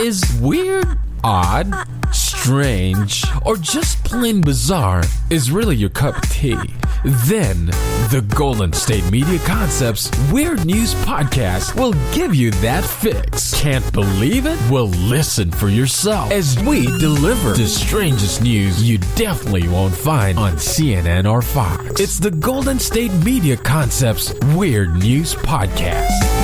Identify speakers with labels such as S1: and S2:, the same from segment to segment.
S1: Is weird, odd, strange, or just plain bizarre is really your cup of tea? Then, the Golden State Media Concepts Weird News Podcast will give you that fix. Can't believe it? Well, listen for yourself as we deliver the strangest news you definitely won't find on CNN or Fox. It's the Golden State Media Concepts Weird News Podcast.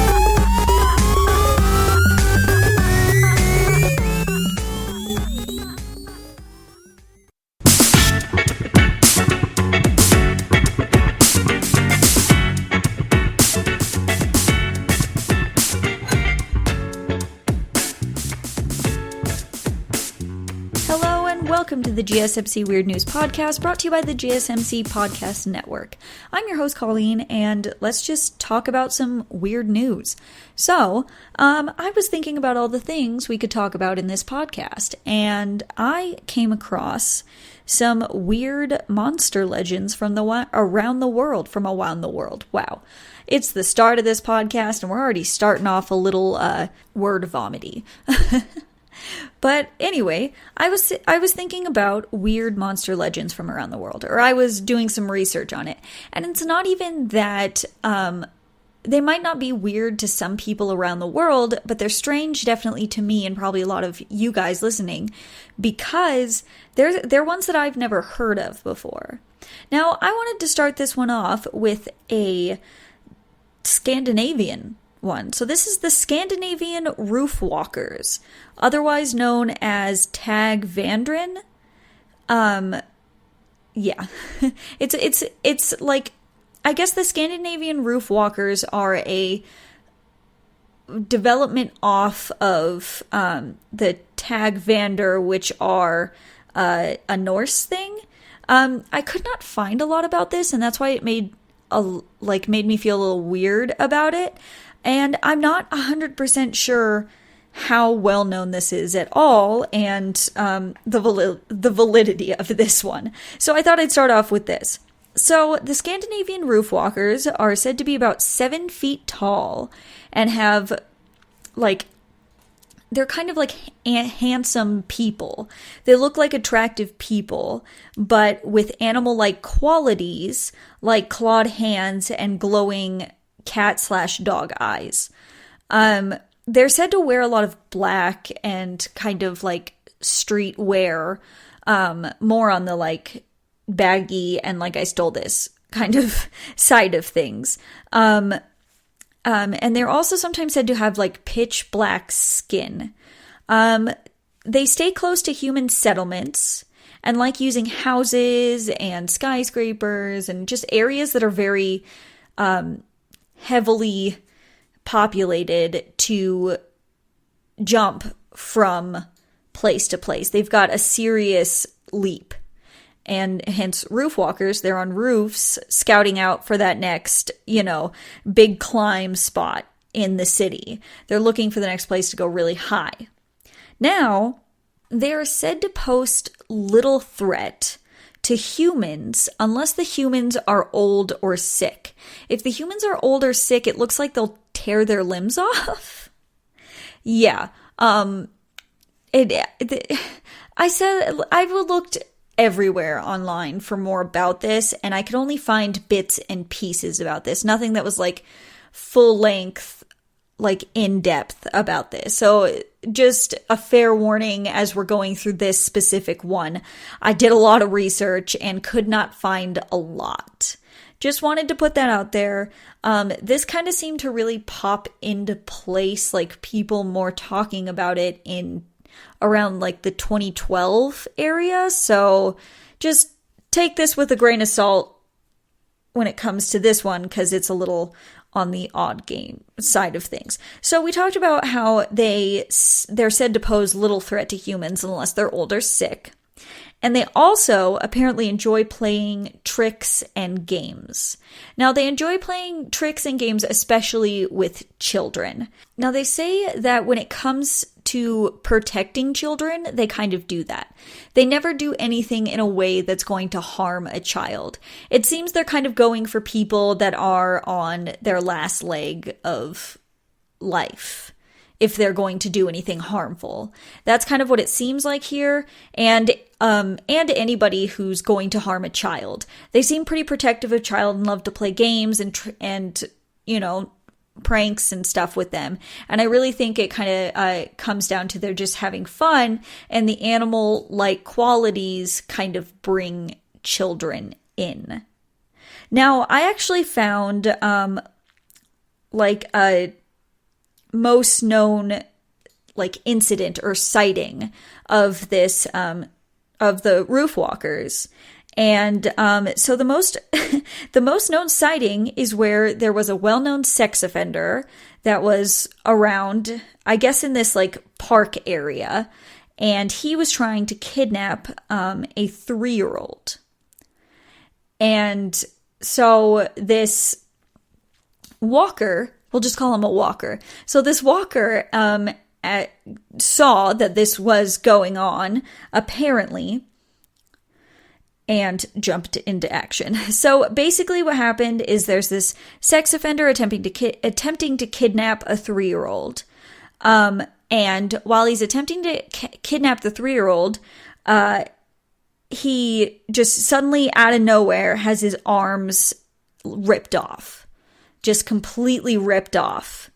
S2: Welcome to the GSMC Weird News Podcast, brought to you by the GSMC Podcast Network. I'm your host, Colleen, and let's just talk about some weird news. So, I was thinking about all the things we could talk about in this podcast, and I came across some weird monster legends from around the world. Wow. It's the start of this podcast, and we're already starting off a little word vomity. But anyway, I was thinking about weird monster legends from around the world, or I was doing some research on it. And it's not even that they might not be weird to some people around the world, but they're strange definitely to me and probably a lot of you guys listening, because they're ones that I've never heard of before. Now, I wanted to start this one off with a Scandinavian one. So this is the Scandinavian Roof Walkers, otherwise known as Tag Vandren. Yeah. It's like, I guess the Scandinavian Roof Walkers are a development off of the Tag Vander, which are a Norse thing. I could not find a lot about this, and that's why it made me feel a little weird about it. And I'm not 100% sure how well known this is at all, and the validity of this one. So I thought I'd start off with this. So the Scandinavian Roof Walkers are said to be about 7 feet tall and have, they're kind of like handsome people. They look like attractive people, but with animal-like qualities, like clawed hands and glowing cat/dog eyes. They're said to wear a lot of black and kind of like street wear, more on the baggy and I stole this kind of side of things. And they're also sometimes said to have pitch black skin. They stay close to human settlements and like using houses and skyscrapers and just areas that are very heavily populated to jump from place to place. They've got a serious leap, and hence roof walkers. They're on roofs scouting out for that next, big climb spot in the city. They're looking for the next place to go really high. Now, they're said to pose little threat to humans unless the humans are old or sick. If the humans are old or sick, it looks like they'll tear their limbs off. Yeah. I've looked everywhere online for more about this, and I could only find bits and pieces about this. Nothing that was full length, in depth about this. So just a fair warning as we're going through this specific one. I did a lot of research and could not find a lot. Just wanted to put that out there. This kind of seemed to really pop into place, people more talking about it in around the 2012 area. So just take this with a grain of salt when it comes to this one, because it's a little on the odd game side of things. So we talked about how they're said to pose little threat to humans unless they're old or sick. And they also apparently enjoy playing tricks and games. Now, they enjoy playing tricks and games, especially with children. Now, they say that when it comes to protecting children, they kind of do that. They never do anything in a way that's going to harm a child. It seems they're kind of going for people that are on their last leg of life, if they're going to do anything harmful. That's kind of what it seems like here. And anybody who's going to harm a child. They seem pretty protective of child and love to play games and pranks and stuff with them. And I really think it kind of comes down to they're just having fun, and the animal-like qualities kind of bring children in. Now, I actually found a most known incident or sighting of this of the roof walkers. And so the most the most known sighting is where there was a well-known sex offender that was around, I guess, in this park area, and he was trying to kidnap a 3-year-old. And so this walker, we'll just call him a walker. So this walker saw that this was going on, apparently, and jumped into action. So basically what happened is there's this sex offender attempting to kidnap a 3-year-old. And while he's attempting to kidnap the 3-year-old, he just suddenly out of nowhere has his arms ripped off. Just completely ripped off.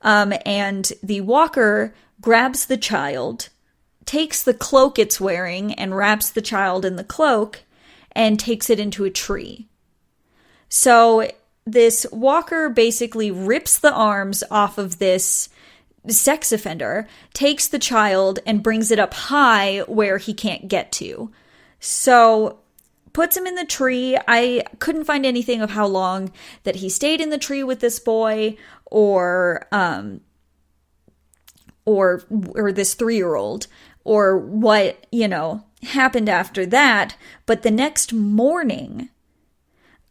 S2: And the walker grabs the child, takes the cloak it's wearing and wraps the child in the cloak and takes it into a tree. So this walker basically rips the arms off of this sex offender, takes the child and brings it up high where he can't get to. So puts him in the tree. I couldn't find anything of how long that he stayed in the tree with this boy or this 3-year-old or what, happened after that. But the next morning,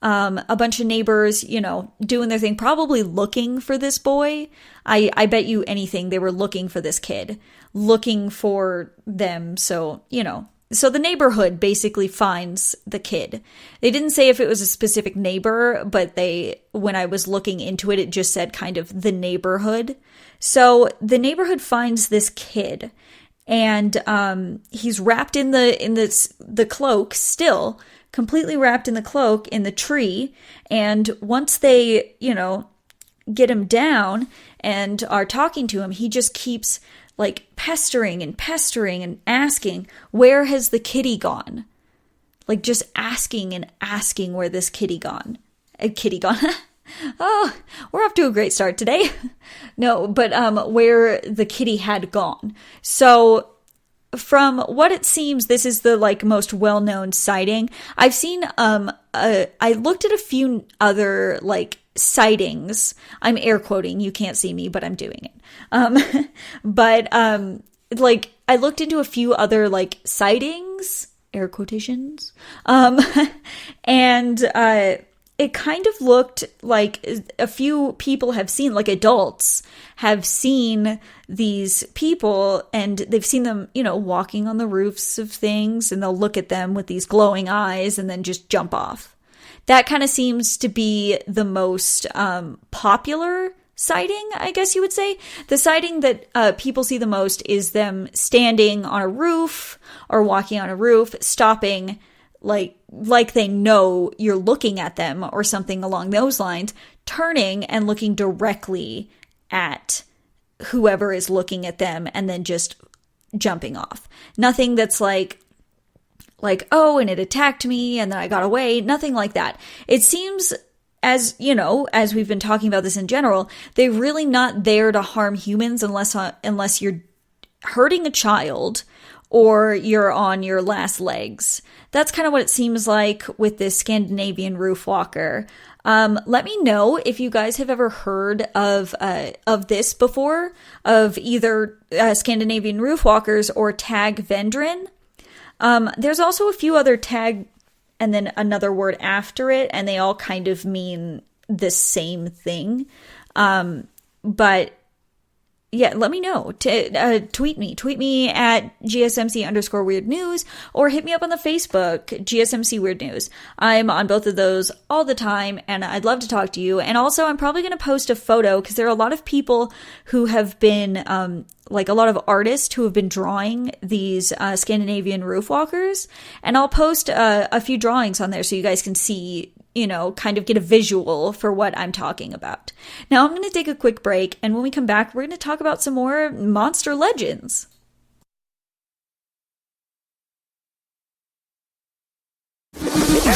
S2: a bunch of neighbors, doing their thing, probably looking for this boy. I bet you anything they were looking for this kid, looking for them. So, so the neighborhood basically finds the kid. They didn't say if it was a specific neighbor, but when I was looking into it, it just said kind of the neighborhood. So the neighborhood finds this kid, and he's wrapped in the cloak, still completely wrapped in the cloak in the tree. And once they, get him down and are talking to him, he just keeps pestering and asking, where has the kitty gone? Just asking and asking where this kitty gone. Oh, we're off to a great start today. No, but where the kitty had gone. So from what it seems, this is the most well-known sighting. I've seen I looked at a few other sightings. I'm air quoting, you can't see me, but I'm doing it. But I looked into a few other sightings, air quotations. And it kind of looked like a few people have seen, adults have seen these people, and they've seen them, walking on the roofs of things, and they'll look at them with these glowing eyes and then just jump off. That kind of seems to be the most popular sighting, I guess you would say. The sighting that people see the most is them standing on a roof or walking on a roof, stopping like they know you're looking at them or something along those lines, turning and looking directly at whoever is looking at them and then just jumping off. Nothing that's oh, and it attacked me and then I got away. Nothing like that. It seems, as we've been talking about this in general, they're really not there to harm humans unless you're hurting a child or you're on your last legs. That's kind of what it seems like with this Scandinavian roof walker. Let me know if you guys have ever heard of this before, of either Scandinavian roof walkers or tag vendren. There's also a few other tag and then another word after it, and they all kind of mean the same thing. But yeah, let me know. Tweet me at GSMC_weird news, or hit me up on the Facebook, GSMC Weird News. I'm on both of those all the time, and I'd love to talk to you. And also, I'm probably going to post a photo, because there are a lot of people who have been, like a lot of artists who have been drawing these Scandinavian Roof Walkers, and I'll post a few drawings on there so you guys can see, kind of get a visual for what I'm talking about. Now I'm going to take a quick break, and when we come back, we're going to talk about some more monster legends.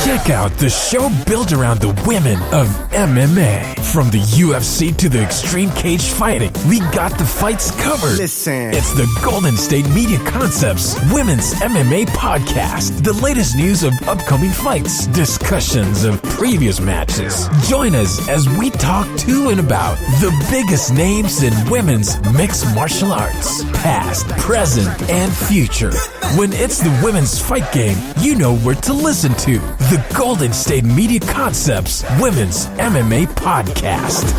S1: Check out the show built around the women of MMA. From the UFC to the extreme cage fighting, we got the fights covered.
S3: Listen.
S1: It's the Golden State Media Concepts Women's MMA Podcast. The latest news of upcoming fights, discussions of previous matches. Join us as we talk to and about the biggest names in women's mixed martial arts, past, present, and future. When it's the women's fight game, you know where to listen to. The Golden State Media Concepts Women's MMA Podcast.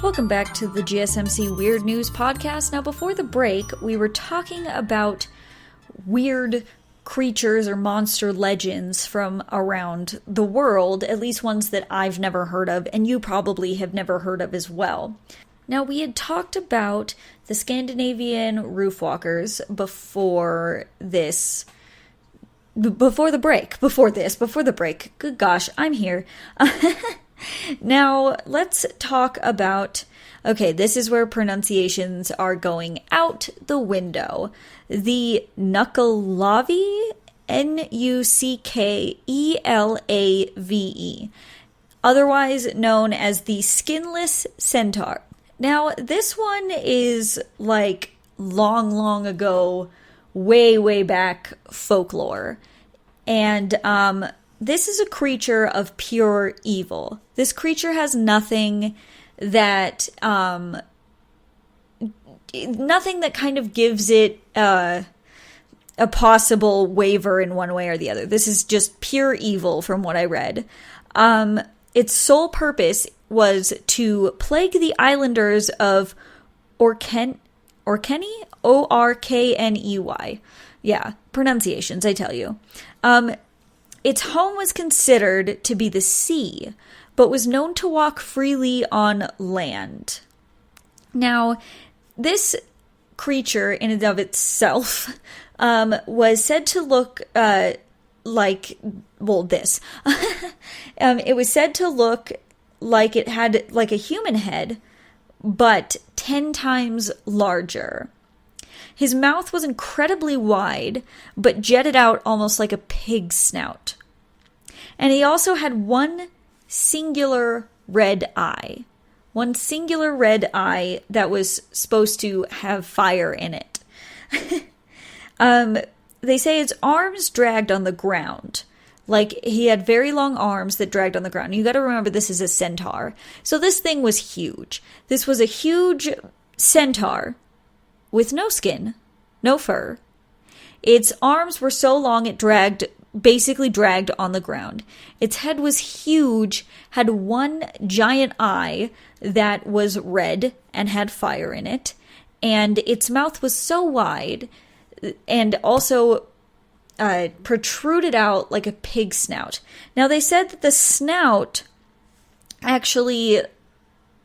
S2: Welcome back to the GSMC Weird News Podcast. Now, before the break, we were talking about weird creatures or monster legends from around the world, at least ones that I've never heard of, and you probably have never heard of as well. Now, we had talked about the Scandinavian Roof Walkers before the break. Good gosh, I'm here. Now, let's talk about, okay, this is where pronunciations are going out the window. The Nuckelavee, Nuckelavee, otherwise known as the skinless centaur. Now, this one is like long ago, way back folklore. And, this is a creature of pure evil. This creature has nothing that kind of gives it a possible waiver in one way or the other. This is just pure evil from what I read. Its sole purpose was to plague the islanders of Orkney? Orkney? Yeah, pronunciations, I tell you. Its home was considered to be the sea, but was known to walk freely on land. Now, this creature in and of itself was said to look like, well, this. It was said to look like it had like a human head, but 10 times larger. His mouth was incredibly wide, but jetted out almost like a pig's snout. And he also had one singular red eye. One singular red eye that was supposed to have fire in it. They say its arms dragged on the ground. Like, he had very long arms that dragged on the ground. You gotta remember, this is a centaur. So this thing was huge. This was a huge centaur with no skin, no fur. Its arms were so long it basically dragged on the ground. Its head was huge, had one giant eye that was red and had fire in it, and its mouth was so wide and also protruded out like a pig snout. Now, they said that the snout actually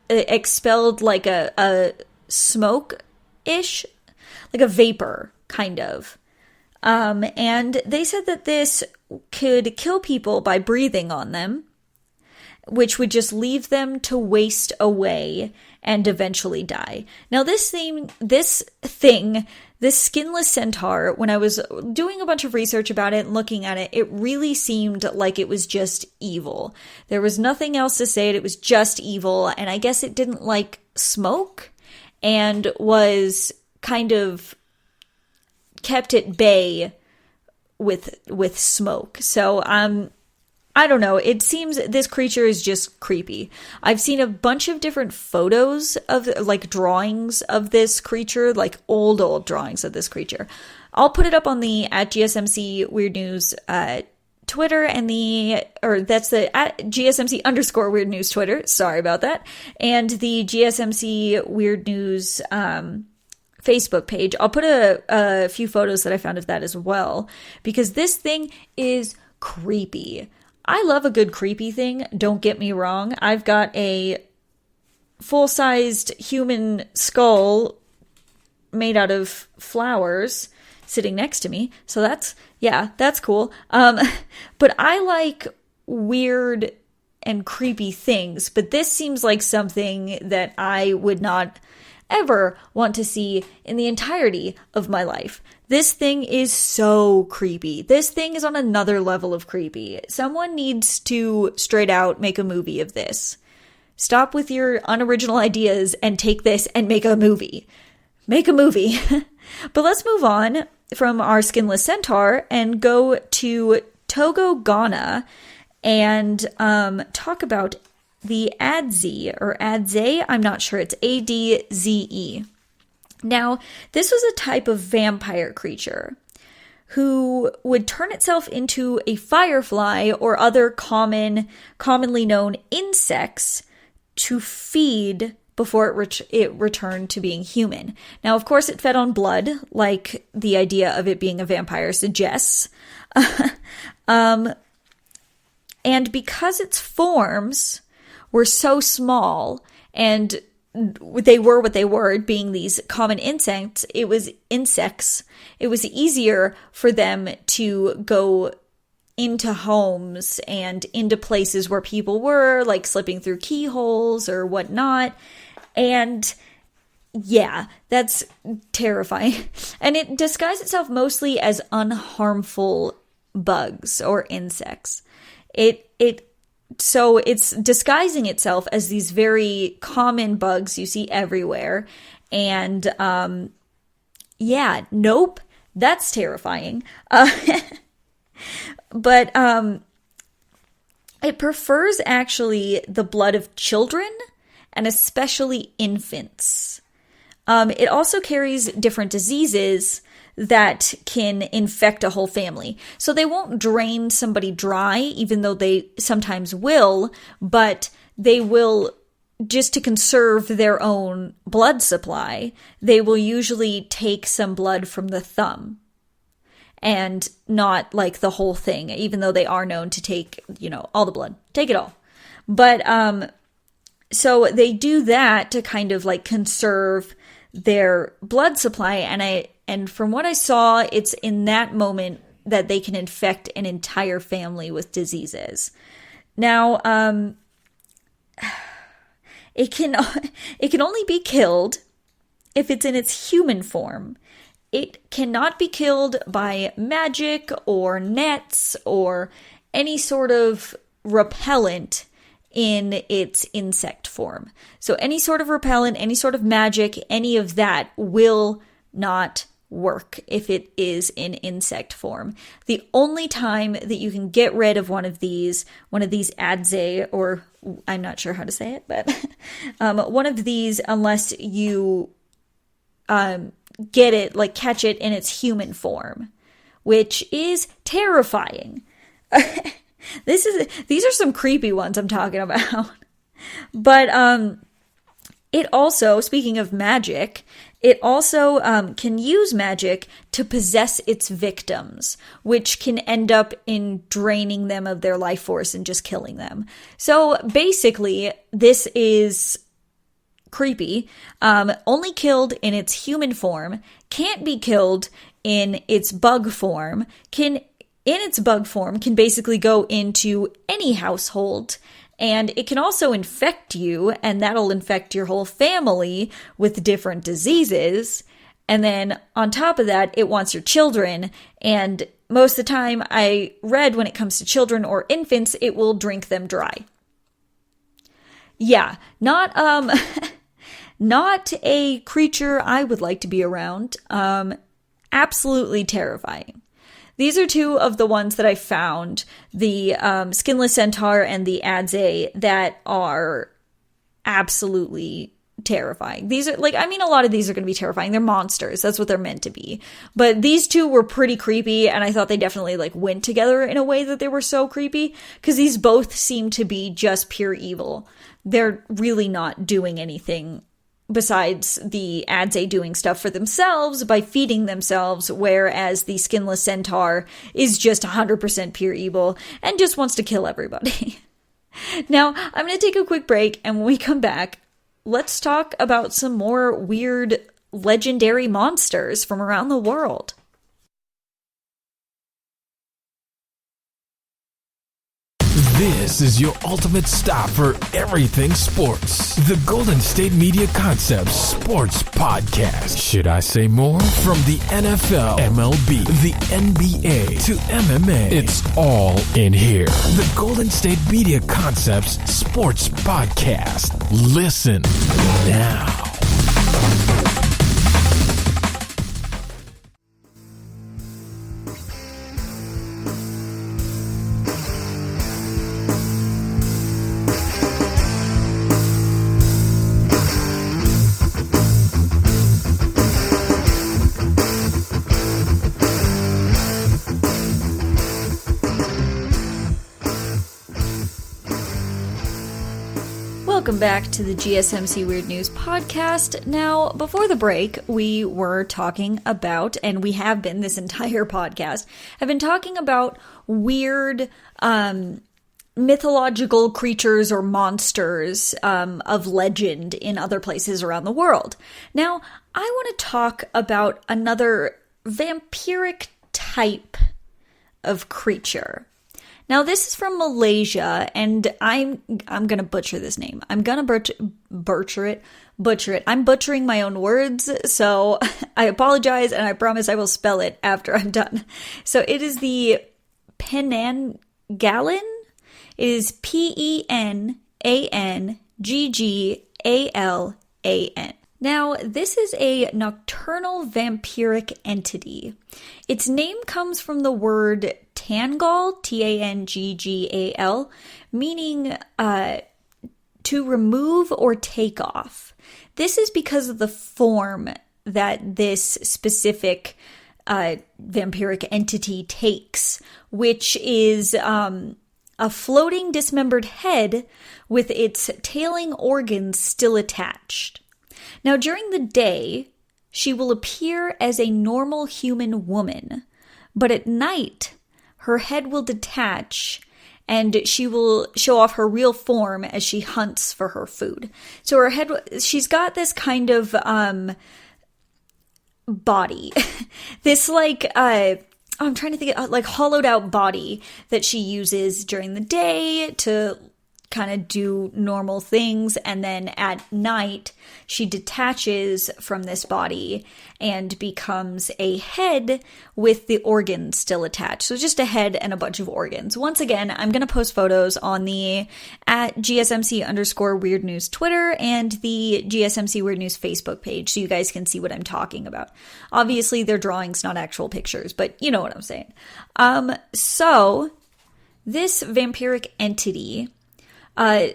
S2: expelled like a smoke-ish, like a vapor, kind of. And they said that this could kill people by breathing on them, which would just leave them to waste away and eventually die. Now, this skinless centaur, when I was doing a bunch of research about it and looking at it, it really seemed like it was just evil. There was nothing else to say it. It was just evil. And I guess it didn't like smoke and was kind of kept at bay with smoke. So, I don't know. It seems this creature is just creepy. I've seen a bunch of different photos of, like, drawings of this creature, like old drawings of this creature. I'll put it up on the @GSMC Weird News Twitter and that's the @GSMC _Weird News Twitter. Sorry about that. And the GSMC Weird News Facebook page. I'll put a few photos that I found of that as well, because this thing is creepy. I love a good creepy thing, don't get me wrong. I've got a full-sized human skull made out of flowers sitting next to me, so that's cool. But I like weird and creepy things, but this seems like something that I would not ever want to see in the entirety of my life. This thing is so creepy. This thing is on another level of creepy. Someone needs to straight out make a movie of this. Stop with your unoriginal ideas and take this and make a movie. Make a movie. But let's move on from our skinless centaur and go to Togo, Ghana, and talk about the Adze, or Adze, I'm not sure, it's Adze. Now, this was a type of vampire creature who would turn itself into a firefly or other commonly known insects to feed before it returned to being human. Now, of course, it fed on blood, like the idea of it being a vampire suggests. And because its forms were so small, and they were what they were, being these common insects, it was easier for them to go into homes and into places where people were, like slipping through keyholes or whatnot. And yeah, that's terrifying. And it disguised itself mostly as unharmful bugs or insects. So it's disguising itself as these very common bugs you see everywhere. And nope, that's terrifying. But it prefers actually the blood of children, and especially infants. It also carries different diseases that can infect a whole family. So they won't drain somebody dry, even though they sometimes will, but they will, just to conserve their own blood supply, they will usually take some blood from the thumb and not like the whole thing, even though they are known to take, all the blood. Take it all. But so they do that to kind of like conserve their blood supply, and from what I saw, it's in that moment that they can infect an entire family with diseases. Now, it can only be killed if it's in its human form. It cannot be killed by magic or nets or any sort of repellent in its insect form. So any sort of repellent, any sort of magic, any of that will not work if it is in insect form. The only time that you can get rid of one of these Adze, or I'm not sure how to say it, but one of these, unless you get it, like catch it in its human form, which is terrifying. These are some creepy ones I'm talking about. But it also, speaking of magic, it also can use magic to possess its victims, which can end up in draining them of their life force and just killing them. So basically, this is creepy. Only killed in its human form, can't be killed in its bug form, can basically go into any household, and it can also infect you, and that'll infect your whole family with different diseases. And then on top of that, it wants your children, and most of the time I read when it comes to children or infants, it will drink them dry. Yeah, not a creature I would like to be around. Absolutely terrifying. These are two of the ones that I found, the skinless centaur and the adze, that are absolutely terrifying. These are like, I mean, a lot of these are going to be terrifying. They're monsters. That's what they're meant to be. But these two were pretty creepy, and I thought they definitely like went together in a way that they were so creepy, because these both seem to be just pure evil. They're really not doing anything besides the adze doing stuff for themselves by feeding themselves, whereas the skinless centaur is just 100% pure evil and just wants to kill everybody. Now, I'm going to take a quick break, and when we come back, let's talk about some more weird legendary monsters from around the world.
S1: This is your ultimate stop for everything sports. The Golden State Media Concepts Sports Podcast. Should I say more? From the NFL, MLB, the NBA to MMA, it's all in here. The Golden State Media Concepts Sports Podcast. Listen now.
S2: Welcome back to the GSMC Weird News Podcast. Now, before the break, we were talking about, and we have been this entire podcast, have been talking about weird mythological creatures or monsters of legend in other places around the world. Now, I want to talk about another vampiric type of creature. Now, this is from Malaysia, and I'm gonna butcher this name. I'm gonna butcher it. I'm butchering my own words, so I apologize, and I promise I will spell it after I'm done. So it is the Penanggalan. It is Penanggalan. Now, this is a nocturnal vampiric entity. Its name comes from the word Tanggal, Tanggal, meaning to remove or take off. This is because of the form that this specific vampiric entity takes, which is a floating dismembered head with its tailing organs still attached. Now, during the day, she will appear as a normal human woman, but at night, her head will detach and she will show off her real form as she hunts for her food. So her head, she's got this kind of body, this like, I'm trying to think of like hollowed out body that she uses during the day to kind of do normal things, and then at night she detaches from this body and becomes a head with the organs still attached. So just a head and a bunch of organs. Once again, I'm going to post photos on the at GSMC_Weird News Twitter and the GSMC Weird News Facebook page so you guys can see what I'm talking about. Obviously they're drawings, not actual pictures, but you know what I'm saying. So this vampiric entity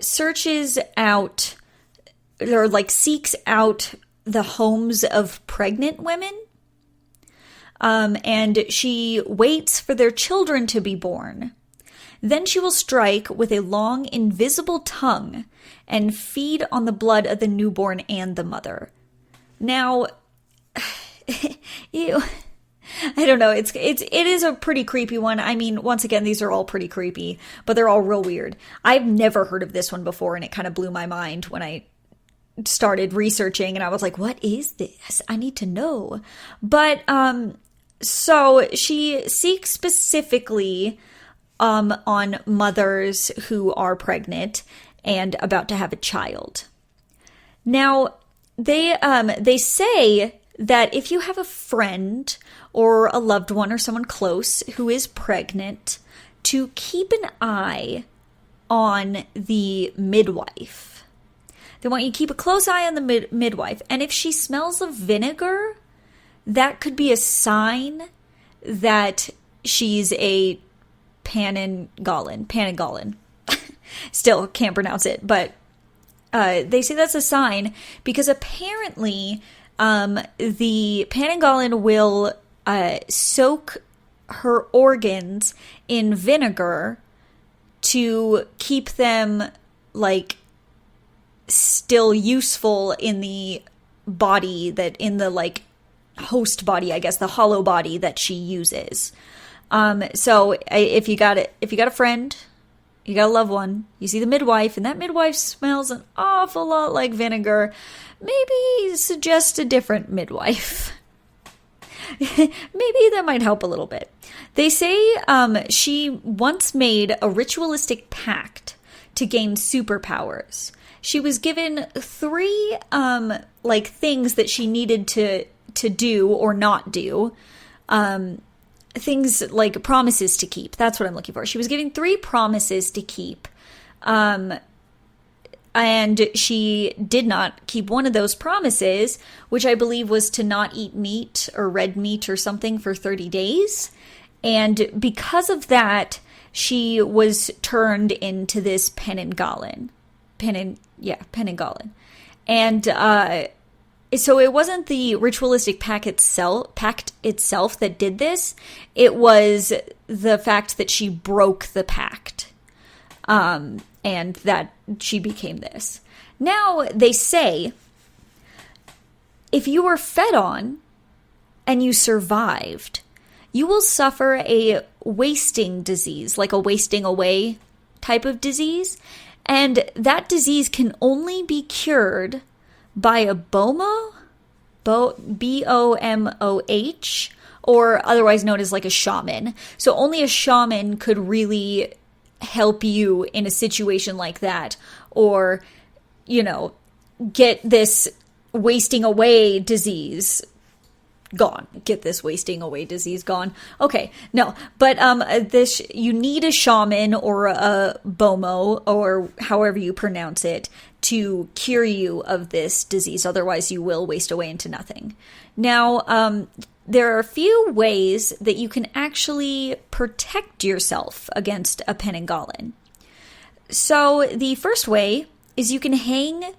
S2: searches out, or like seeks out the homes of pregnant women, and she waits for their children to be born. Then she will strike with a long invisible tongue and feed on the blood of the newborn and the mother. Now, ew. I don't know. It is a pretty creepy one. I mean, once again, these are all pretty creepy, but they're all real weird. I've never heard of this one before, and it kind of blew my mind when I started researching, and I was like, what is this? I need to know. But, so she seeks specifically, on mothers who are pregnant and about to have a child. Now, they say that if you have a friend or a loved one or someone close who is pregnant, to keep an eye on the midwife. They want you to keep a close eye on the midwife. And if she smells of vinegar, that could be a sign that she's a Panangalan. Still can't pronounce it, but they say that's a sign because apparently the Panangalan will soak her organs in vinegar to keep them like still useful in the body, that in the like host body, I guess, the hollow body that she uses. So if you got a friend, you got a loved one, you see the midwife, and that midwife smells an awful lot like vinegar, maybe suggest a different midwife. Maybe that might help a little bit. They say she once made a ritualistic pact to gain superpowers. She was given 3 things that she needed to do or not do. Things like promises to keep. That's what I'm looking for. She was given 3 promises to keep. And she did not keep one of those promises, which I believe was to not eat meat or red meat or something for 30 days. And because of that, she was turned into this Panangalan. Panangalan. And so it wasn't the ritualistic pact itself that did this. It was the fact that she broke the pact. And that she became this. Now, they say, if you were fed on and you survived, you will suffer a wasting disease, like a wasting away type of disease. And that disease can only be cured by a BOMOH, B-O-M-O-H, or otherwise known as like a shaman. So only a shaman could really help you in a situation like that, or, you know, get this wasting away disease gone. Get this wasting away disease gone. Okay, no, but this, you need a shaman or a BOMOH, or however you pronounce it, to cure you of this disease. Otherwise, you will waste away into nothing. Now, there are a few ways that you can actually protect yourself against a Panangalan. So the first way is you can hang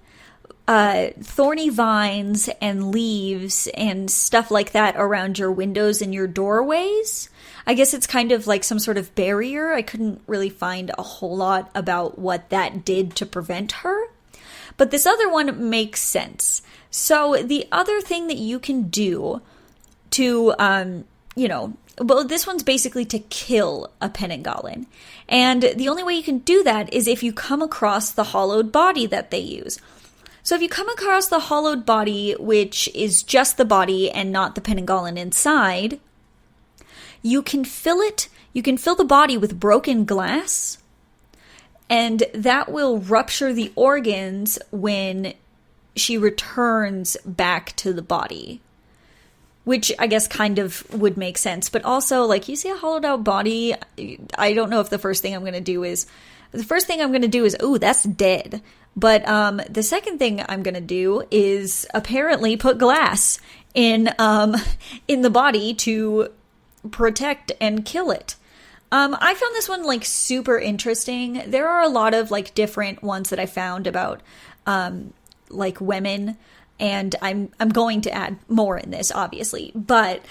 S2: thorny vines and leaves and stuff like that around your windows and your doorways. I guess it's kind of like some sort of barrier. I couldn't really find a whole lot about what that did to prevent her. But this other one makes sense. So the other thing that you can do to, well, this one's basically to kill a Panangalan. And the only way you can do that is if you come across the hollowed body that they use. So if you come across the hollowed body, which is just the body and not the Panangalan inside, you can fill the body with broken glass, and that will rupture the organs when she returns back to the body. Which I guess kind of would make sense. But also, like, you see a hollowed out body, I don't know if the first thing I'm going to do is, ooh, that's dead. But the second thing I'm going to do is apparently put glass in the body to protect and kill it. I found this one, like, super interesting. There are a lot of, like, different ones that I found about, like, women. And I'm going to add more in this, obviously. But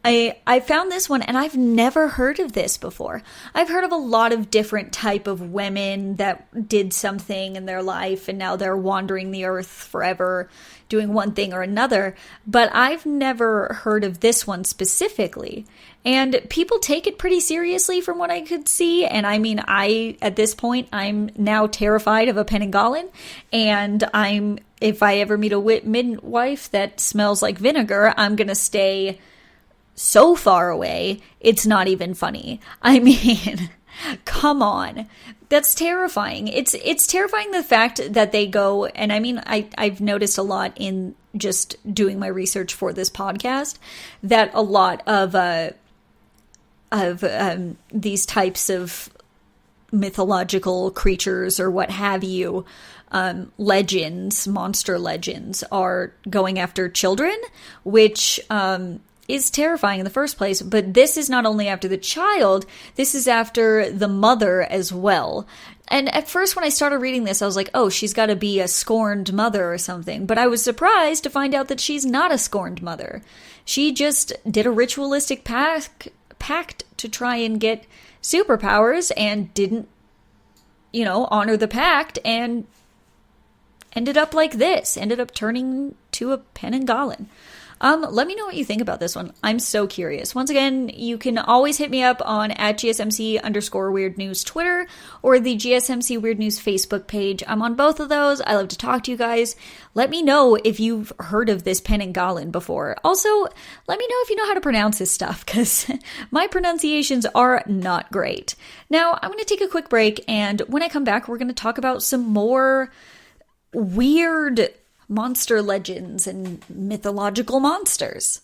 S2: I found this one, and I've never heard of this before. I've heard of a lot of different type of women that did something in their life, and now they're wandering the earth forever, doing one thing or another. But I've never heard of this one specifically. And people take it pretty seriously from what I could see. And I mean, at this point, I'm now terrified of a Panangalan. And if I ever meet a midwife that smells like vinegar, I'm going to stay so far away, it's not even funny. I mean, come on. That's terrifying. It's terrifying, the fact that they go, and I mean, I've noticed a lot in just doing my research for this podcast, that a lot of these types of mythological creatures or what have you, legends, monster legends, are going after children, which is terrifying in the first place. But this is not only after the child, this is after the mother as well. And at first when I started reading this, I was like, oh, she's got to be a scorned mother or something. But I was surprised to find out that she's not a scorned mother. She just did a ritualistic pact to try and get superpowers and didn't, honor the pact and ended up like this. Ended up turning to a Penanggalan. Let me know what you think about this one. I'm so curious. Once again, you can always hit me up on @GSMC_Weird News Twitter or the GSMC Weird News Facebook page. I'm on both of those. I love to talk to you guys. Let me know if you've heard of this Penanggalan before. Also, let me know if you know how to pronounce this stuff, because my pronunciations are not great. Now, I'm going to take a quick break, and when I come back, we're going to talk about some more weird monster legends and mythological monsters.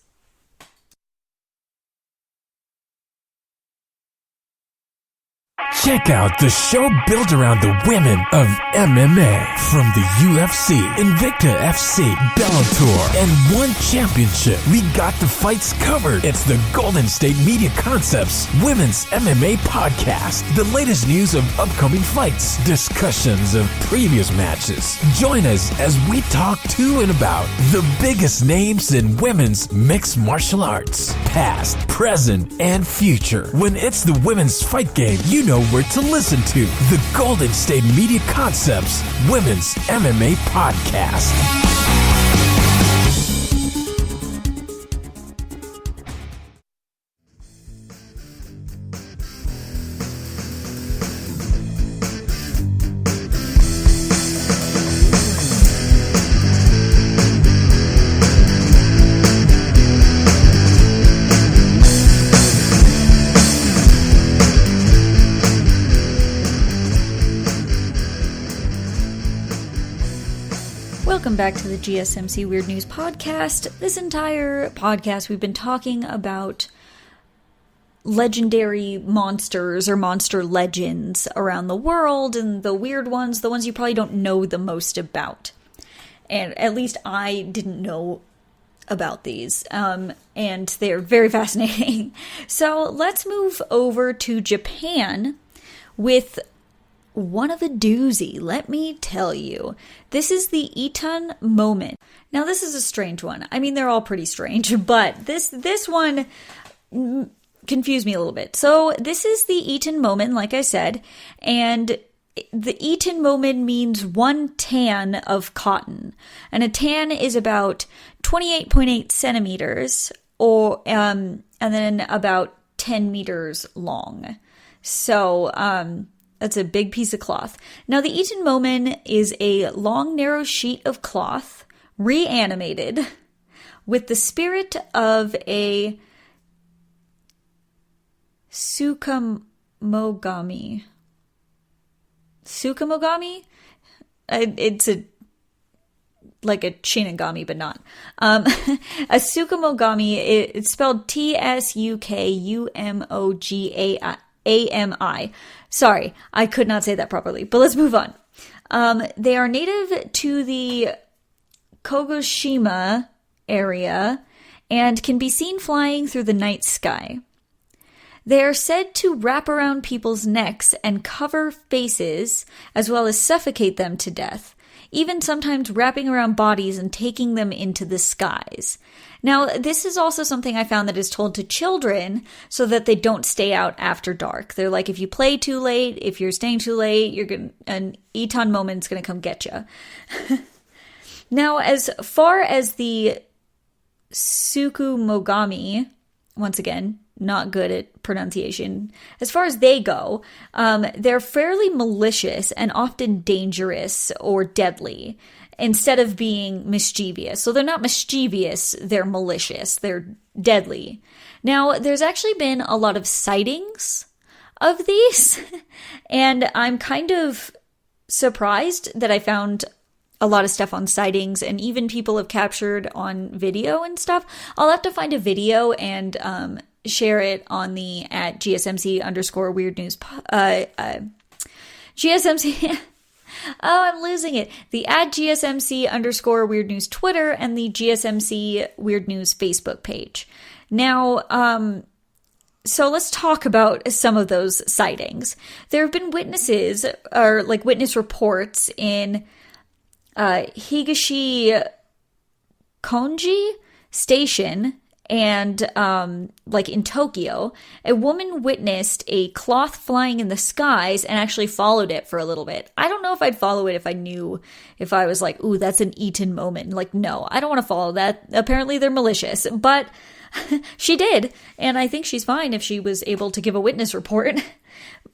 S1: Check out the show built around the women of MMA. From the UFC, Invicta FC, Bellator, and one championship. We got the fights covered. It's the Golden State Media Concepts Women's MMA Podcast. The latest news of upcoming fights, discussions of previous matches. Join us as we talk to and about the biggest names in women's mixed martial arts. Past, present, and future. When it's the women's fight game, you know where to listen to. The Golden State Media Concepts Women's MMA Podcast.
S2: Welcome back to the GSMC Weird News Podcast. This entire podcast, we've been talking about legendary monsters or monster legends around the world, and the weird ones, the ones you probably don't know the most about. And at least I didn't know about these, and they're very fascinating. So let's move over to Japan with one of a doozy, let me tell you. This is the Eton moment. Now, this is a strange one. I mean, they're all pretty strange, but this one confused me a little bit. So this is the Eton moment, like I said, and the Eton moment means 1 tan of cotton. And a tan is about 28.8 centimeters, or and then about 10 meters long. So, that's a big piece of cloth. Now, the Eton moment is a long, narrow sheet of cloth, reanimated, with the spirit of a Tsukamogami. Tsukamogami? It's like a Shinigami, but not. A Tsukamogami, it's spelled Tsukamogami. Sorry, I could not say that properly, but let's move on. They are native to the Kagoshima area and can be seen flying through the night sky. They are said to wrap around people's necks and cover faces, as well as suffocate them to death, even sometimes wrapping around bodies and taking them into the skies. Now, this is also something I found that is told to children so that they don't stay out after dark. They're like, if you play too late, if you're staying too late, an Eton moment's gonna come get you. Now, as far as the Tsukumogami, once again, not good at pronunciation. As far as they go, they're fairly malicious and often dangerous or deadly instead of being mischievous. So they're not mischievous, they're malicious, they're deadly. Now, there's actually been a lot of sightings of these, and I'm kind of surprised that I found a lot of stuff on sightings, and even people have captured on video and stuff. I'll have to find a video and share it on the @GSMC_Weird News GSMC. Oh, I'm losing it. The @GSMC_Weird News Twitter and the GSMC Weird News Facebook page. Now, so let's talk about some of those sightings. There have been witnesses, or like witness reports in Higashi Konji Station and like in Tokyo. A woman witnessed a cloth flying in the skies and actually followed it for a little bit. I don't know if I'd follow it if I knew, if I was like, ooh, that's an Eaton moment. Like, no, I don't want to follow that. Apparently they're malicious, but she did, and I think she's fine if she was able to give a witness report.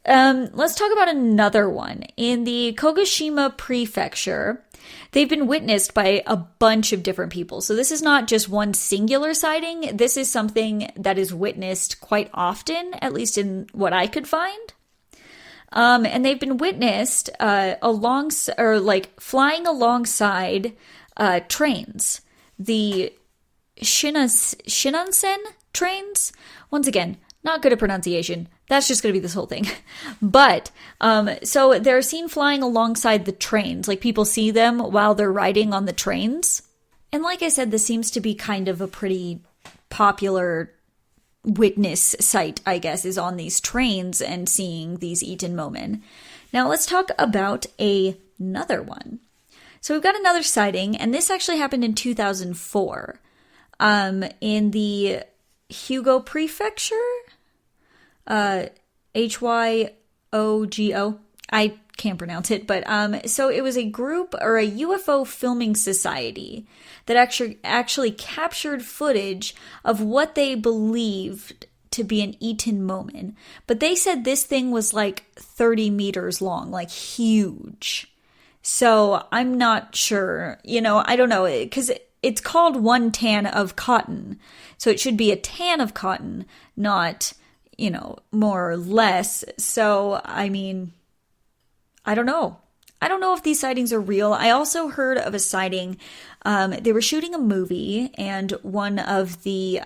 S2: Let's talk about another one. In the Kagoshima Prefecture, they've been witnessed by a bunch of different people. So this is not just one singular sighting. This is something that is witnessed quite often, at least in what I could find. And they've been witnessed flying alongside trains. The Shinkansen trains. Once again, not good at pronunciation. That's just going to be this whole thing. But, so they're seen flying alongside the trains. Like, people see them while they're riding on the trains. And like I said, this seems to be kind of a pretty popular witness site, I guess, is on these trains and seeing these Eaton Momen. Now, let's talk about another one. So we've got another sighting, and this actually happened in 2004. In the Hyogo Prefecture, Hyogo, I can't pronounce it, but so it was a group or a UFO filming society that actually captured footage of what they believed to be an Eaton Momen. But they said this thing was like 30 meters long, like huge. So I'm not sure, I don't know, because it's called one tan of cotton. So it should be a tan of cotton, not, more or less. So, I mean, I don't know. I don't know if these sightings are real. I also heard of a sighting. They were shooting a movie, and one of the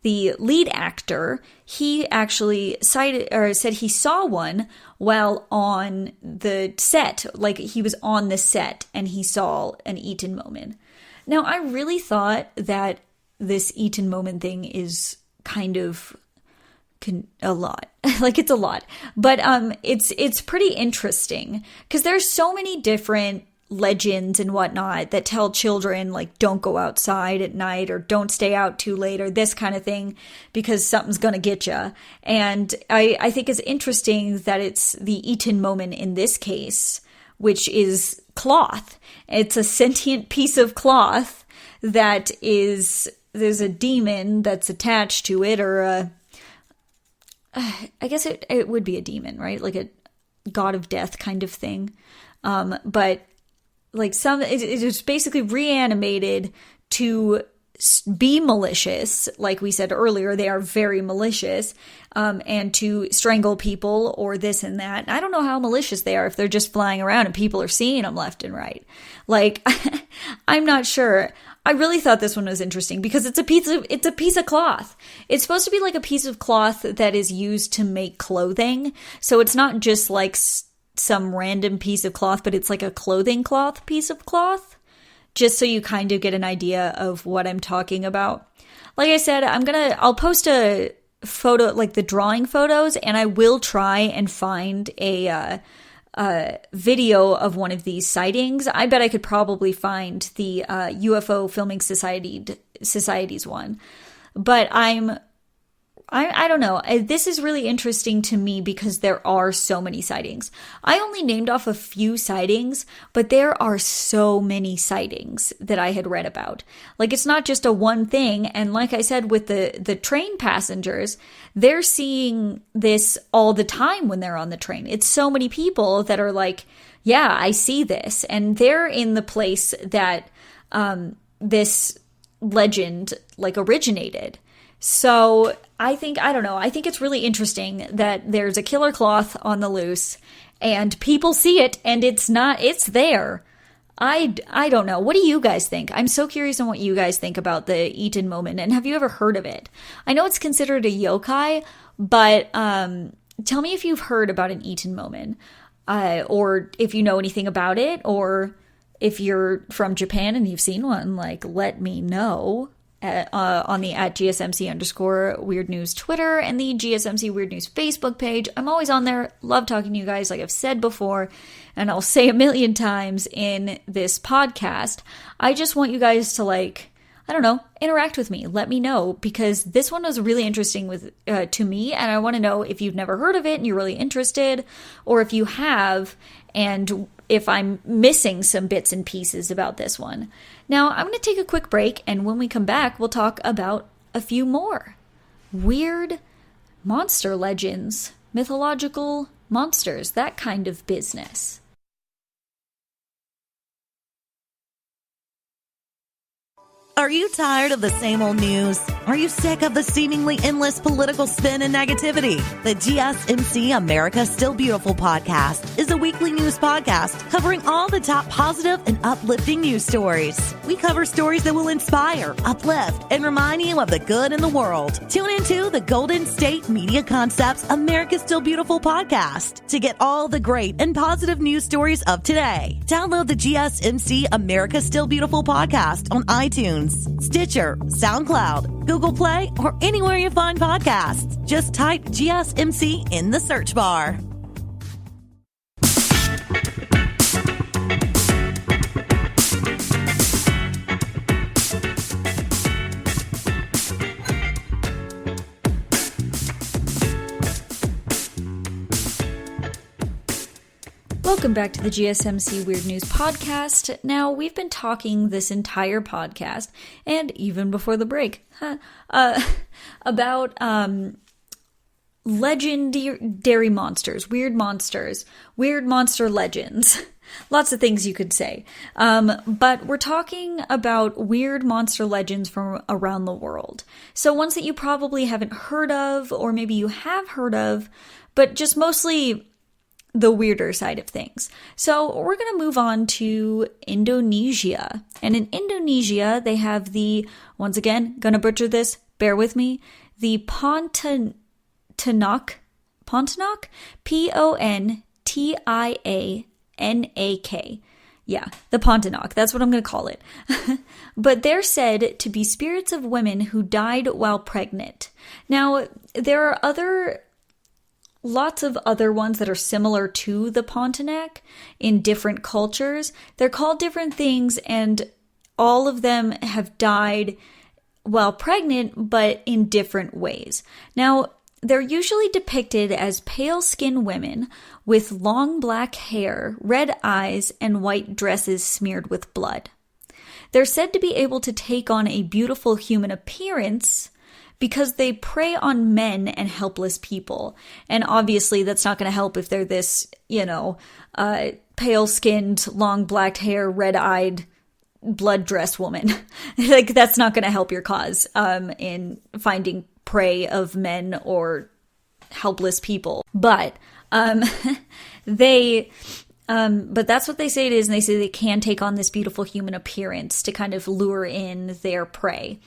S2: lead actor, he actually said he saw one while on the set. Like, he was on the set and he saw an Eaton Momen. Now, I really thought that this Eaton Momen thing is kind of a lot. Like, it's a lot. But it's pretty interesting because there's so many different legends and whatnot that tell children, like, don't go outside at night or don't stay out too late or this kind of thing because something's going to get you. And I think it's interesting that it's the Eaton Momen in this case, which is cloth. It's a sentient piece of cloth that there's a demon that's attached to it, or I guess it would be a demon, right? Like a god of death kind of thing. But like it is basically reanimated to be malicious. Like we said earlier, they are very malicious, and to strangle people or this and that. I don't know how malicious they are if they're just flying around and people are seeing them left and right. Like, I'm not sure. I really thought this one was interesting because it's a piece of cloth. It's supposed to be like a piece of cloth that is used to make clothing. So it's not just like some random piece of cloth, but it's like a clothing cloth piece of cloth. Just so you kind of get an idea of what I'm talking about. Like I said, I'll post a photo, like the drawing photos, and I will try and find a video of one of these sightings. I bet I could probably find the UFO Filming Society's one. But I don't know. This is really interesting to me because there are so many sightings. I only named off a few sightings, but there are so many sightings that I had read about. Like, it's not just a one thing. And like I said, with the train passengers, they're seeing this all the time when they're on the train. It's so many people that are like, yeah, I see this. And they're in the place that this legend like originated. So I think it's really interesting that there's a killer cloth on the loose and people see it and it's there. I don't know. What do you guys think? I'm so curious on what you guys think about the Eaton Momen, and have you ever heard of it? I know it's considered a yokai, but tell me if you've heard about an Eaton Momen, or if you know anything about it, or if you're from Japan and you've seen one, like, let me know. on the at GSMC underscore Weird News Twitter and the GSMC Weird News Facebook page. I'm always on there. Love talking to you guys, like I've said before, and I'll say a million times in this podcast. I just want you guys to, like, I don't know, interact with me. Let me know, because this one was really interesting to me, and I want to know if you've never heard of it and you're really interested, or if you have, and if I'm missing some bits and pieces about this one. Now, I'm going to take a quick break, and when we come back, we'll talk about a few more weird monster legends, mythological monsters, that kind of business.
S3: Are you tired of the same old news? Are you sick of the seemingly endless political spin and negativity? The GSMC America Still Beautiful podcast is a weekly news podcast covering all the top positive and uplifting news stories. We cover stories that will inspire, uplift, and remind you of the good in the world. Tune into the Golden State Media Concepts America Still Beautiful podcast to get all the great and positive news stories of today. Download the GSMC America Still Beautiful podcast on iTunes, Stitcher, SoundCloud, Google Play, or anywhere you find podcasts. Just type GSMC in the search bar.
S2: Welcome back to the GSMC Weird News Podcast. Now, we've been talking this entire podcast, and even before the break, about legendary monsters, weird monster legends. Lots of things you could say. But we're talking about weird monster legends from around the world. So ones that you probably haven't heard of, or maybe you have heard of, but just mostly the weirder side of things. So we're going to move on to Indonesia. And in Indonesia, they have the, once again, gonna butcher this, bear with me, the Pontianak, Pontianak. Yeah, the Pontianak. That's what I'm going to call it. But they're said to be spirits of women who died while pregnant. Now, there are lots of other ones that are similar to the Pontianak in different cultures. They're called different things, and all of them have died while pregnant, but in different ways. Now, they're usually depicted as pale-skinned women with long black hair, red eyes, and white dresses smeared with blood. They're said to be able to take on a beautiful human appearance because they prey on men and helpless people. And obviously that's not going to help if they're this, pale-skinned, long black hair, red-eyed, blood-dressed woman. Like, that's not going to help your cause in finding prey of men or helpless people. But but that's what they say it is, and they say they can take on this beautiful human appearance to kind of lure in their prey.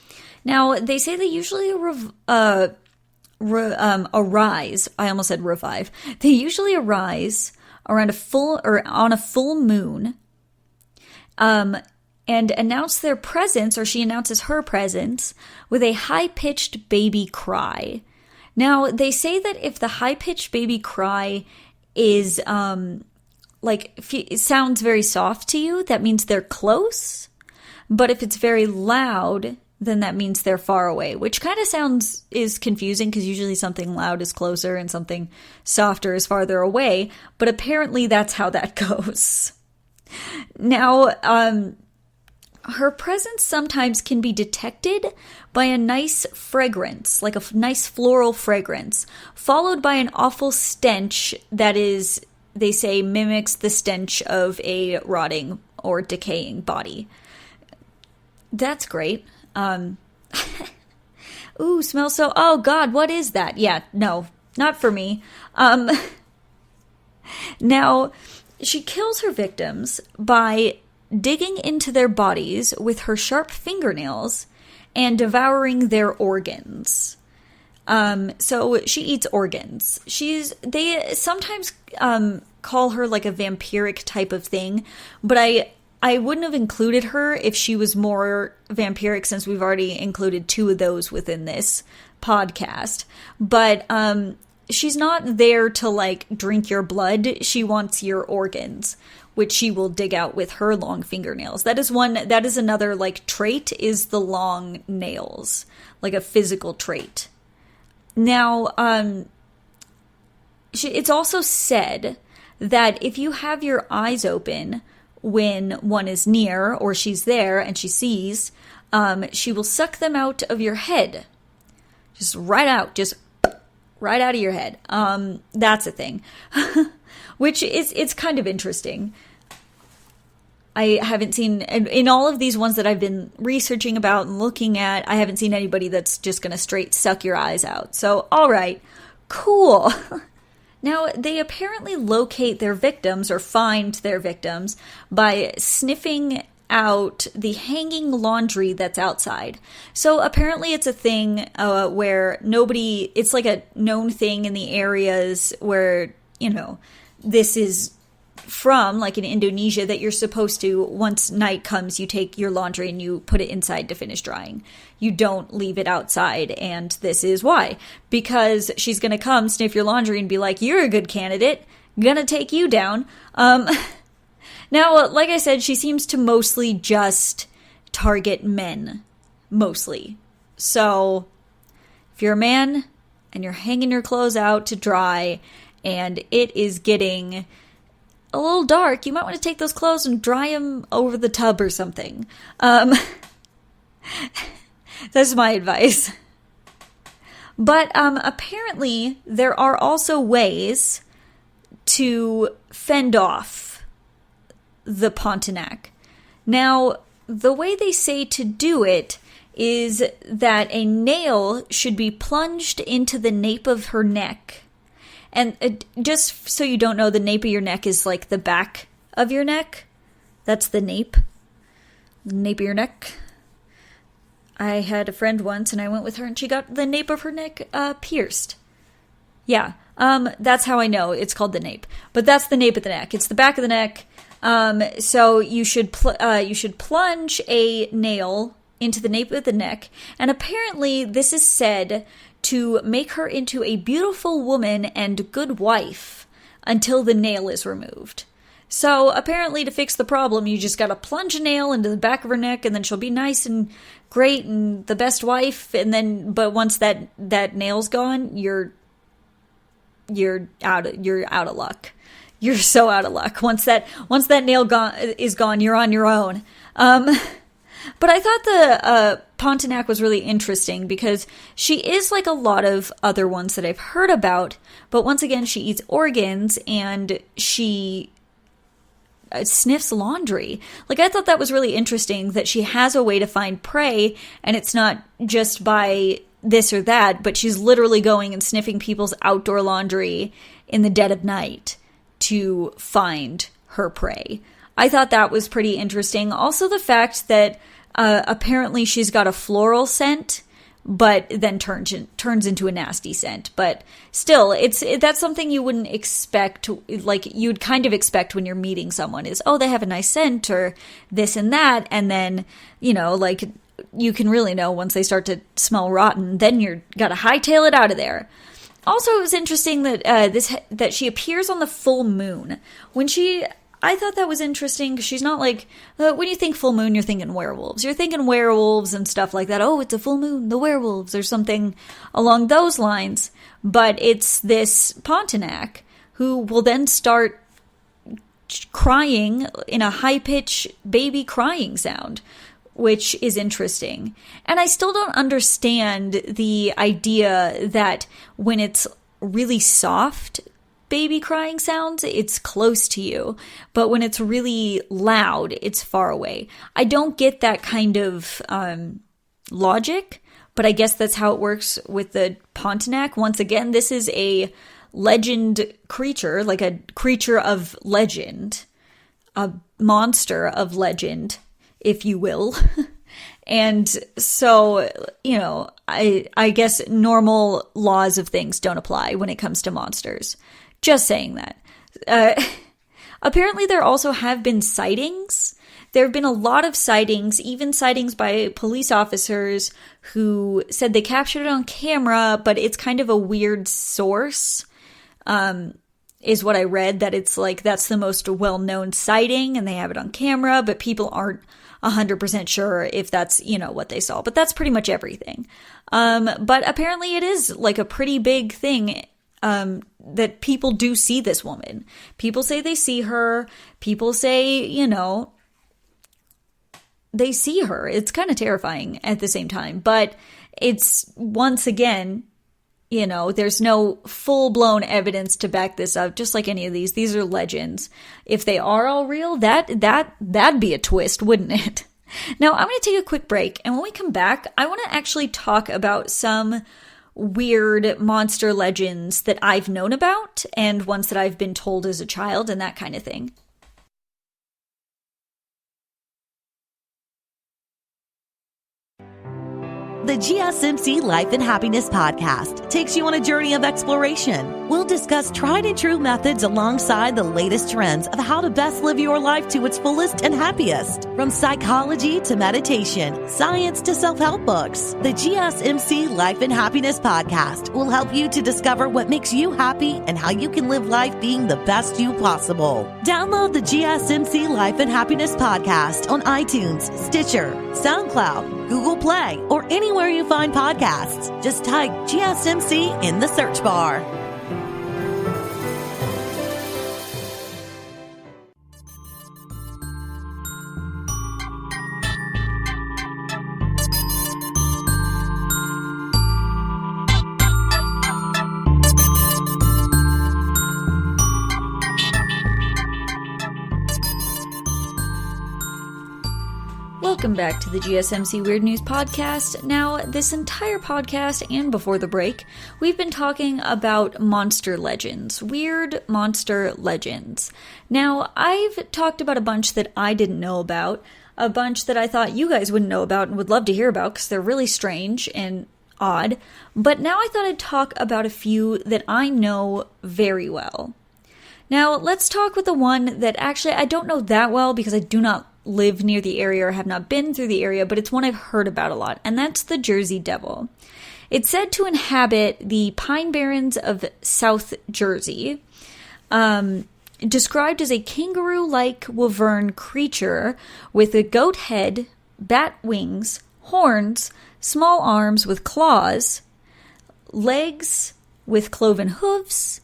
S2: Now, they say they usually arise. I almost said revive. They usually arise around on a full moon, and announce their presence, or she announces her presence with a high-pitched baby cry. Now, they say that if the high-pitched baby cry is it sounds very soft to you, that means they're close. But if it's very loud, then that means they're far away, which kind of is confusing, because usually something loud is closer and something softer is farther away. But apparently that's how that goes. Now, her presence sometimes can be detected by a nice fragrance, like a nice floral fragrance, followed by an awful stench that is, they say, mimics the stench of a rotting or decaying body. That's great. Ooh, smells so, oh God, what is that? Yeah, no, not for me. Now, she kills her victims by digging into their bodies with her sharp fingernails and devouring their organs. So she eats organs. They sometimes call her like a vampiric type of thing, but I I wouldn't have included her if she was more vampiric, since we've already included 2 of those within this podcast. But she's not there to, like, drink your blood. She wants your organs, which she will dig out with her long fingernails. That is another, like, trait, is the long nails, like a physical trait. Now, it's also said that if you have your eyes open when one is near, or she's there and she sees, she will suck them out of your head. Just right out of your head. That's a thing. Which it's kind of interesting. I haven't seen, in all of these ones that I've been researching about and looking at, I haven't seen anybody that's just going to straight suck your eyes out. So, all right, cool. Now, they apparently locate their victims, or find their victims, by sniffing out the hanging laundry that's outside. So apparently it's a thing where it's like a known thing in the areas where, this is from, like in Indonesia, that you're supposed to, once night comes, you take your laundry and you put it inside to finish drying. You don't leave it outside, and this is why. Because she's gonna come, sniff your laundry, and be like, you're a good candidate, gonna take you down. Now, like I said, she seems to mostly just target men. Mostly. So, if you're a man, and you're hanging your clothes out to dry, and it is getting a little dark, you might want to take those clothes and dry them over the tub or something. That's my advice. But apparently there are also ways to fend off the Pontiac. Now, the way they say to do it is that a nail should be plunged into the nape of her neck. And just so you don't know, the nape of your neck is like the back of your neck. That's the nape. The nape of your neck. I had a friend once, and I went with her, and she got the nape of her neck pierced. Yeah, that's how I know it's called the nape. But that's the nape of the neck. It's the back of the neck. So you should plunge a nail into the nape of the neck, and apparently this is said to make her into a beautiful woman and good wife until the nail is removed. So apparently to fix the problem, you just gotta plunge a nail into the back of her neck, and then she'll be nice and great and the best wife. And then, but once that nail's gone, you're out of luck. You're so out of luck. Once that nail is gone, you're on your own. But I thought the Pontiac was really interesting because she is like a lot of other ones that I've heard about, but once again, she eats organs and she sniffs laundry. Like, I thought that was really interesting that she has a way to find prey, and it's not just by this or that, but she's literally going and sniffing people's outdoor laundry in the dead of night to find her prey. I thought that was pretty interesting. Also, the fact that apparently she's got a floral scent, but then turns into a nasty scent. But still, that's something you wouldn't expect. Like, you'd kind of expect when you're meeting someone is, oh, they have a nice scent or this and that, and then like you can really know once they start to smell rotten. Then you're gotta hightail it out of there. Also, it was interesting that that she appears on the full moon. I thought that was interesting because she's not like, when you think full moon, you're thinking werewolves. You're thinking werewolves and stuff like that. Oh, it's a full moon, the werewolves, or something along those lines. But it's this Pontiac who will then start crying in a high-pitched baby crying sound, which is interesting. And I still don't understand the idea that when it's really soft baby crying sounds, it's close to you, but when it's really loud, it's far away. I don't get that kind of logic, but I guess that's how it works with the Pontiac. Once again, this is a legend creature, like a creature of legend, a monster of legend, if you will. And so, I guess normal laws of things don't apply when it comes to monsters. Just saying that. Apparently there also have been sightings there have been a lot of sightings, even sightings by police officers who said they captured it on camera, but it's kind of a weird source, is what I read, that it's like that's the most well-known sighting and they have it on camera, but people aren't 100% sure if that's, what they saw. But that's pretty much everything. But apparently it is like a pretty big thing that people do see this woman. People say they see her. People say, they see her. It's kind of terrifying at the same time. But it's, once again, there's no full-blown evidence to back this up, just like any of these. These are legends. If they are all real, that'd be a twist, wouldn't it? Now, I'm going to take a quick break, and when we come back, I want to actually talk about some weird monster legends that I've known about, and ones that I've been told as a child, and that kind of thing.
S3: The GSMC Life and Happiness podcast takes you on a journey of exploration. We'll discuss tried and true methods alongside the latest trends of how to best live your life to its fullest and happiest. From psychology to meditation, science to self-help books, the GSMC Life and Happiness podcast will help you to discover what makes you happy and how you can live life being the best you possible. Download the GSMC Life and Happiness podcast on iTunes, Stitcher, SoundCloud, Google Play, or anywhere you find podcasts. Just type GSMC in the search bar.
S2: Welcome back to the GSMC Weird News Podcast. Now, this entire podcast and before the break, we've been talking about monster legends, weird monster legends. Now, I've talked about a bunch that I didn't know about, a bunch that I thought you guys wouldn't know about and would love to hear about because they're really strange and odd, but now I thought I'd talk about a few that I know very well. Now, let's talk with the one that actually I don't know that well because I do not live near the area or have not been through the area, but it's one I've heard about a lot, and that's the Jersey Devil. It's said to inhabit the Pine Barrens of South Jersey, described as a kangaroo-like wyvern creature with a goat head, bat wings, horns, small arms with claws, legs with cloven hooves,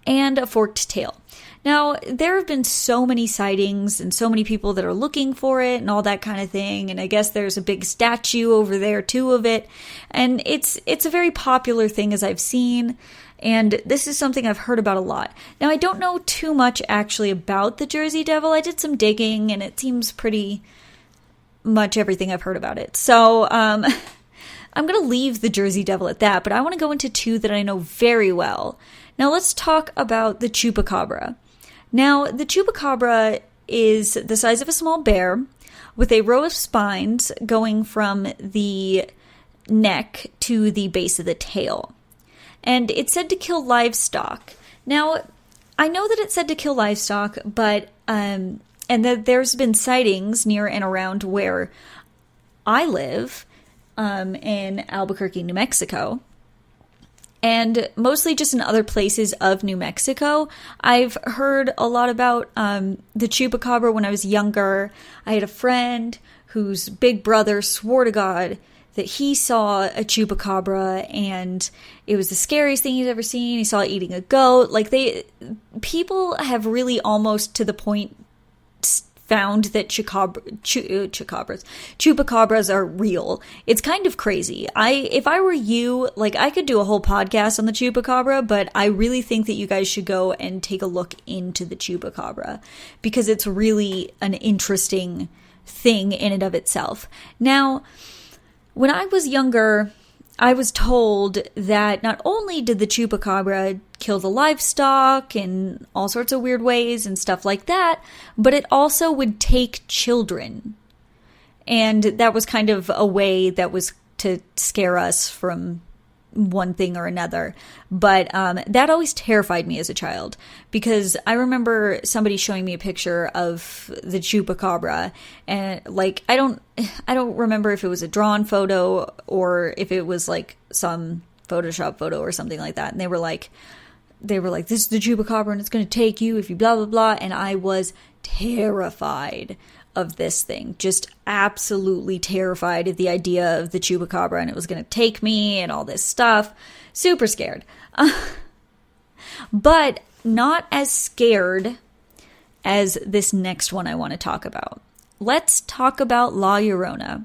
S2: and a forked tail. Now, there have been so many sightings and so many people that are looking for it and all that kind of thing, and I guess there's a big statue over there too of it, and it's a very popular thing as I've seen, and this is something I've heard about a lot. Now, I don't know too much actually about the Jersey Devil. I did some digging, and it seems pretty much everything I've heard about it. So, I'm going to leave the Jersey Devil at that, but I want to go into two that I know very well. Now, let's talk about the Chupacabra. Now, the Chupacabra is the size of a small bear with a row of spines going from the neck to the base of the tail. And it's said to kill livestock. Now, I know that it's said to kill livestock, but and that there's been sightings near and around where I live, in Albuquerque, New Mexico. And mostly just in other places of New Mexico. I've heard a lot about the Chupacabra when I was younger. I had a friend whose big brother swore to God that he saw a Chupacabra and it was the scariest thing he's ever seen. He saw it eating a goat. People have really almost to the point found that Chupacabras are real. It's kind of crazy. If I were you, I could do a whole podcast on the Chupacabra, but I really think that you guys should go and take a look into the Chupacabra because it's really an interesting thing in and of itself. Now, when I was younger, I was told that not only did the Chupacabra kill the livestock in all sorts of weird ways and stuff like that, but it also would take children. And that was kind of a way that was to scare us from, one thing or another. But that always terrified me as a child, because I remember somebody showing me a picture of the Chupacabra, and like I don't remember if it was a drawn photo or if it was like some Photoshop photo or something like that. And they were like, this is the Chupacabra and it's going to take you if you blah, blah, blah. And I was terrified of this thing, just absolutely terrified at the idea of the Chupacabra and it was going to take me and all this stuff. Super scared. But not as scared as this next one I want to talk about. Let's talk about La Llorona.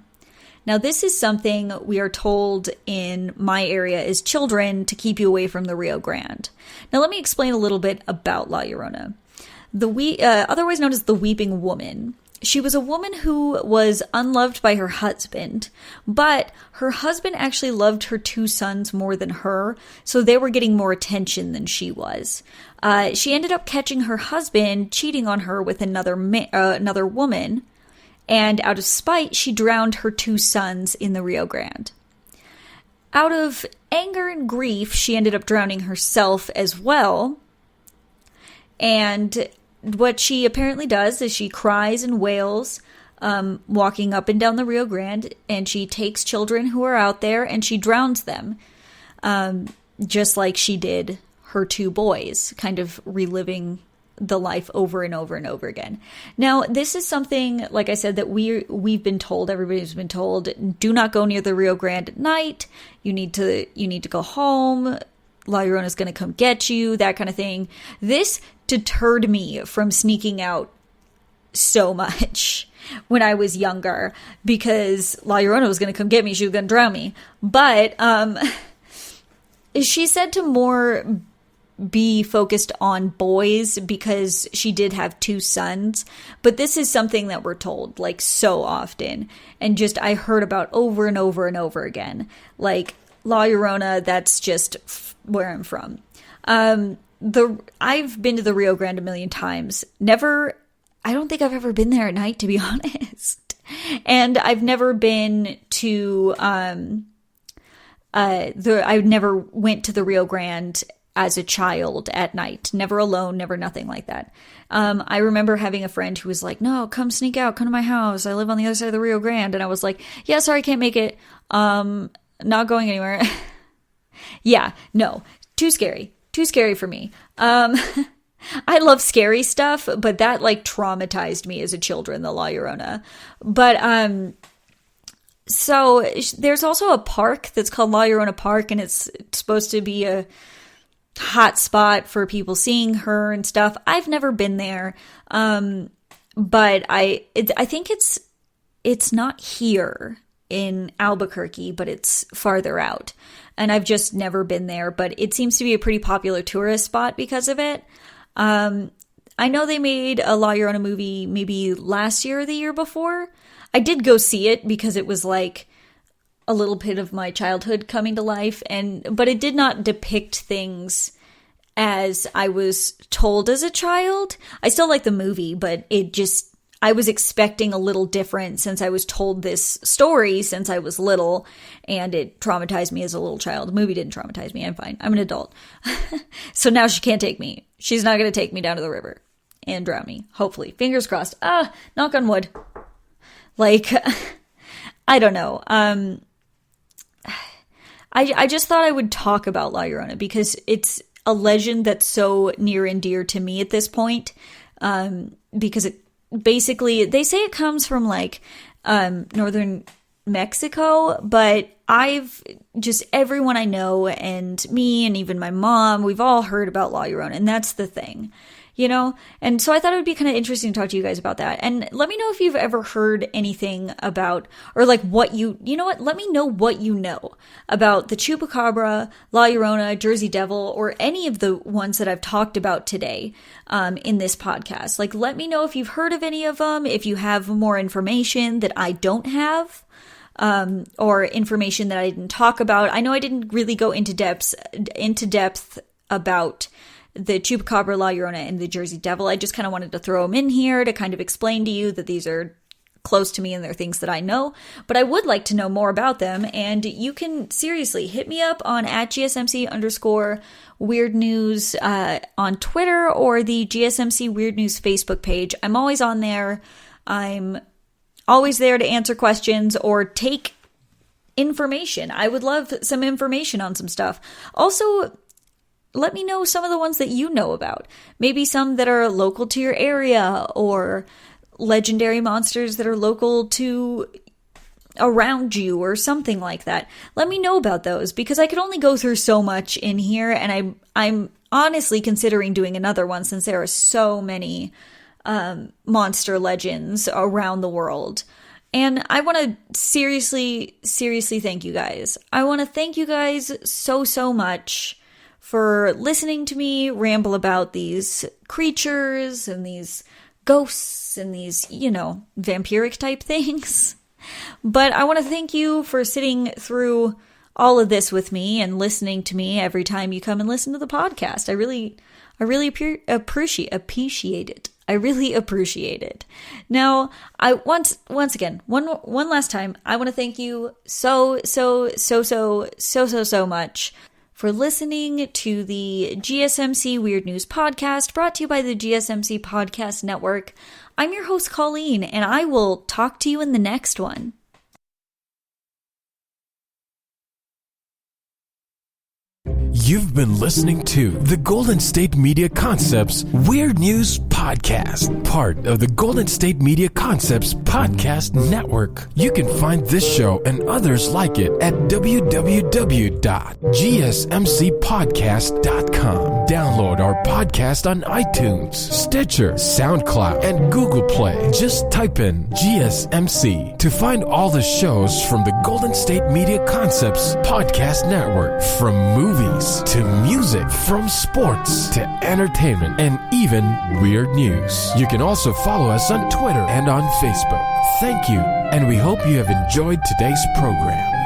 S2: Now, this is something we are told in my area as children to keep you away from the Rio Grande. Now, let me explain a little bit about La Llorona. Otherwise known as the Weeping Woman. She was a woman who was unloved by her husband, but her husband actually loved her two sons more than her, so they were getting more attention than she was. She ended up catching her husband cheating on her with another woman, and out of spite, she drowned her two sons in the Rio Grande. Out of anger and grief, she ended up drowning herself as well. And what she apparently does is she cries and wails, walking up and down the Rio Grande, and she takes children who are out there and she drowns them, just like she did her two boys, kind of reliving the life over and over and over again. Now, this is something, like I said, that we've been told, everybody's been told, do not go near the Rio Grande at night. You need to go home. La Llorona's going to come get you, that kind of thing. This deterred me from sneaking out so much when I was younger, because La Llorona was going to come get me. She was going to drown me. But she said to more be focused on boys because she did have two sons, but this is something that we're told like so often, and just I heard about over and over and over again. Like La Llorona, that's just where I'm from. I've been to the Rio Grande a million times. I don't think I've ever been there at night, to be honest. And I've never been to I never went to the Rio Grande as a child at night, never alone, never nothing like that. I remember having a friend who was like, no, come sneak out, come to my house. I live on the other side of the Rio Grande. And I was like, yeah, sorry, can't make it. Not going anywhere. Yeah, no, too scary for me. I love scary stuff, but that like traumatized me as a child, the La Llorona. But, so there's also a park that's called La Llorona Park, and it's supposed to be a hot spot for people seeing her and stuff. I've never been there, but I think it's not here in Albuquerque, but it's farther out, and I've just never been there. But it seems to be a pretty popular tourist spot because of it. I know they made a La Llorona movie maybe last year or the year before. I did go see it because it was like a little bit of my childhood coming to life, but it did not depict things as I was told as a child. I still like the movie, but I was expecting a little different since I was told this story since I was little, and it traumatized me as a little child. The movie didn't traumatize me. I'm fine. I'm an adult. So now she can't take me. She's not going to take me down to the river and drown me. Hopefully. Fingers crossed. Knock on wood. Like, I don't know. I just thought I would talk about La Llorona because it's a legend that's so near and dear to me at this point. Because it basically, they say it comes from like northern Mexico, but everyone I know and me and even my mom, we've all heard about La Llorona, and that's the thing. You know? And so I thought it would be kind of interesting to talk to you guys about that. And let me know if you've ever heard anything about, or like what you know what? Let me know what you know about the Chupacabra, La Llorona, Jersey Devil, or any of the ones that I've talked about today in this podcast. Like, let me know if you've heard of any of them, if you have more information that I don't have. Or information that I didn't talk about. I know I didn't really go into depth about the Chupacabra, La Llorona, and the Jersey Devil. I just kind of wanted to throw them in here to kind of explain to you that these are close to me and they're things that I know, but I would like to know more about them. And you can seriously hit me up on @GSMC_Weird News on Twitter or the GSMC Weird News Facebook page. I'm always on there. I'm always there to answer questions or take information. I would love some information on some stuff. Also, let me know some of the ones that you know about. Maybe some that are local to your area or legendary monsters that are local to around you or something like that. Let me know about those because I could only go through so much in here, and I'm honestly considering doing another one since there are so many monster legends around the world. And I want to seriously thank you guys. I want to thank you guys so much for listening to me ramble about these creatures and these ghosts and these, vampiric type things. But I want to thank you for sitting through all of this with me and listening to me every time you come and listen to the podcast. I really appreciate it. I really appreciate it. Now, once again, one last time, I want to thank you so much for listening to the GSMC Weird News Podcast, brought to you by the GSMC Podcast Network. I'm your host, Colleen, and I will talk to you in the next one.
S1: You've been listening to the Golden State Media Concepts Weird News Podcast, part of the Golden State Media Concepts Podcast Network. You can find this show and others like it at www.gsmcpodcast.com. Download our podcast on iTunes, Stitcher, SoundCloud, and Google Play. Just type in GSMC to find all the shows from the Golden State Media Concepts Podcast Network, from movies to music, from sports to entertainment, and even weird news. You can also follow us on Twitter and on Facebook. Thank you, and we hope you have enjoyed today's program.